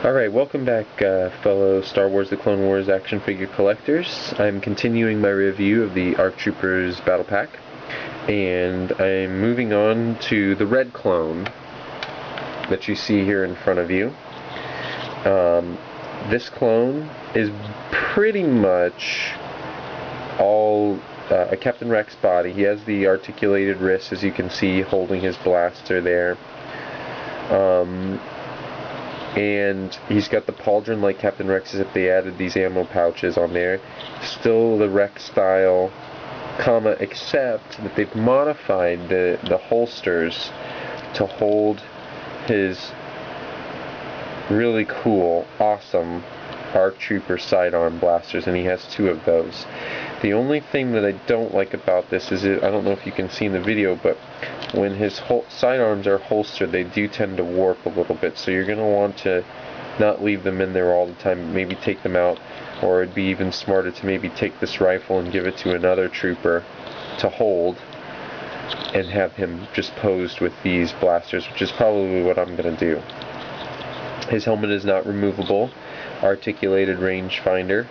Alright, welcome back fellow Star Wars The Clone Wars action figure collectors. I'm continuing my review of the ARC Troopers Battle Pack, and I'm moving on to the red clone that you see here in front of you. This clone is pretty much all a Captain Rex body. He has the articulated wrists, as you can see, holding his blaster there. And he's got the pauldron like Captain Rex, except they added these ammo pouches on there. Still the Rex style, except that they've modified the holsters to hold his really cool, awesome ARC Trooper sidearm blasters, and he has two of those. The only thing that I don't like about this is, I don't know if you can see in the video, but when his sidearms are holstered, they do tend to warp a little bit, so you're going to want to not leave them in there all the time, maybe take them out, or it'd be even smarter to maybe take this rifle and give it to another trooper to hold, and have him just posed with these blasters, which is probably what I'm going to do. His helmet is not removable, articulated rangefinder.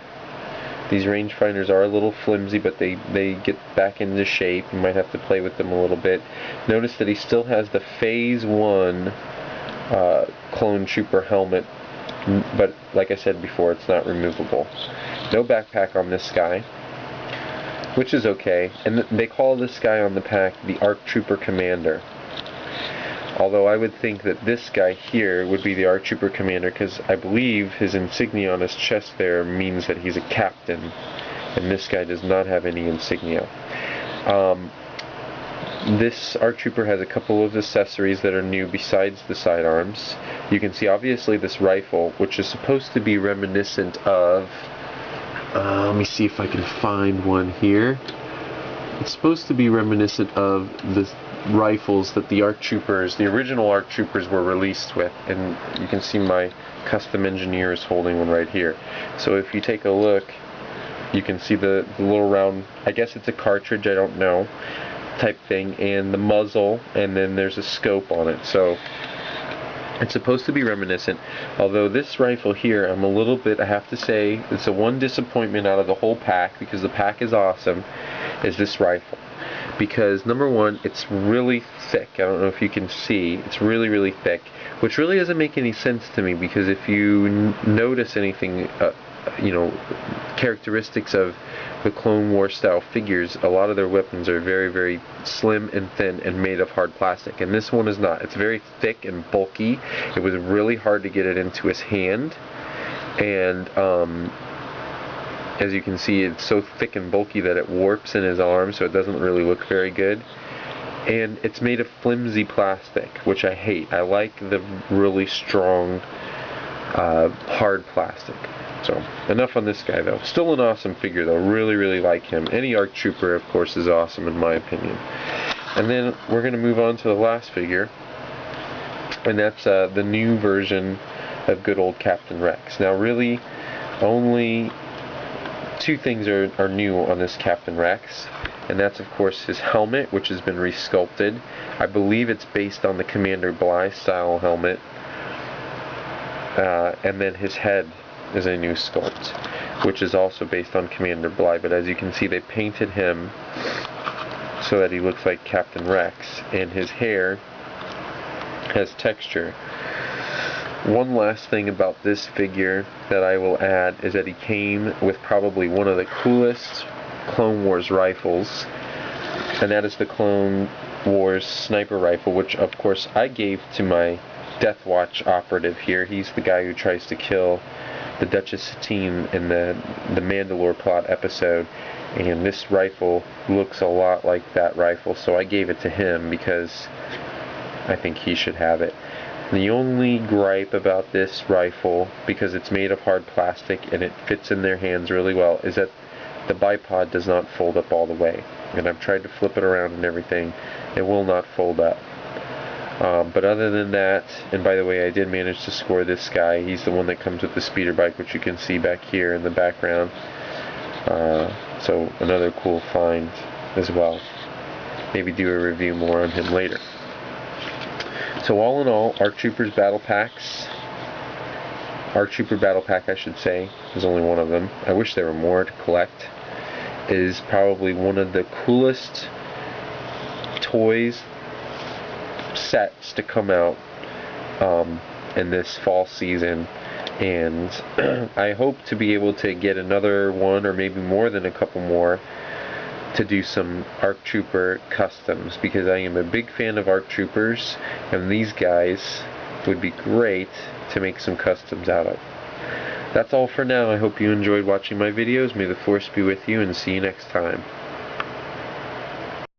These rangefinders are a little flimsy, but they get back into shape. You might have to play with them a little bit. Notice that he still has the Phase 1 Clone Trooper helmet, but like I said before, it's not removable. No backpack on this guy, which is okay. And they call this guy on the pack the ARC Trooper Commander. Although I would think that this guy here would be the ARC Trooper Commander, because I believe his insignia on his chest there means that he's a captain, and this guy does not have any insignia. This ARC Trooper has a couple of accessories that are new besides the sidearms. You can see obviously this rifle, which is supposed to be reminiscent of, let me see if I can find one here. It's supposed to be reminiscent of the rifles that the ARC Troopers, the original ARC Troopers, were released with, and you can see my custom engineer is holding one right here. So if you take a look, you can see the little round, I guess it's a cartridge, I don't know, type thing, and the muzzle, and then there's a scope on it. So it's supposed to be reminiscent, although this rifle here, I have to say, it's the one disappointment out of the whole pack, because the pack is awesome, is this rifle. Because number one, it's really thick. I don't know if you can see, it's really, really thick, which really doesn't make any sense to me, because if you notice anything, characteristics of the Clone Wars style figures, a lot of their weapons are very, very slim and thin and made of hard plastic, and this one is not. It's very thick and bulky. It was really hard to get it into his hand, and as you can see, it's so thick and bulky that it warps in his arm, so it doesn't really look very good. And it's made of flimsy plastic, which I hate. I like the really strong, hard plastic. So, enough on this guy, though. Still an awesome figure, though. Really, really like him. Any ARC Trooper, of course, is awesome, in my opinion. And then we're going to move on to the last figure, and that's the new version of good old Captain Rex. Now, really, only two things are new on this Captain Rex, and that's of course his helmet, which has been resculpted. I believe it's based on the Commander Bly style helmet, and then his head is a new sculpt, which is also based on Commander Bly, but as you can see, they painted him so that he looks like Captain Rex, and his hair has texture. One last thing about this figure that I will add is that he came with probably one of the coolest Clone Wars rifles, and that is the Clone Wars sniper rifle, which of course I gave to my Death Watch operative here. He's the guy who tries to kill the Duchess Satine in the Mandalore plot episode, and this rifle looks a lot like that rifle, so I gave it to him because I think he should have it. The only gripe about this rifle, because it's made of hard plastic and it fits in their hands really well, is that the bipod does not fold up all the way. And I've tried to flip it around and everything, it will not fold up. But other than that, and by the way, I did manage to score this guy. He's the one that comes with the speeder bike, which you can see back here in the background. So another cool find as well. Maybe do a review more on him later. So all in all, ARC Troopers battle packs ARC Trooper Battle Pack, I should say. There's only one of them. I wish there were more to collect. It is probably one of the coolest toys sets to come out in this fall season, and I hope to be able to get another one or maybe more than a couple more to do some ARC Trooper customs, because I am a big fan of ARC Troopers, and these guys would be great to make some customs out of. That's all for now. I hope you enjoyed watching my videos. May the Force be with you, and see you next time.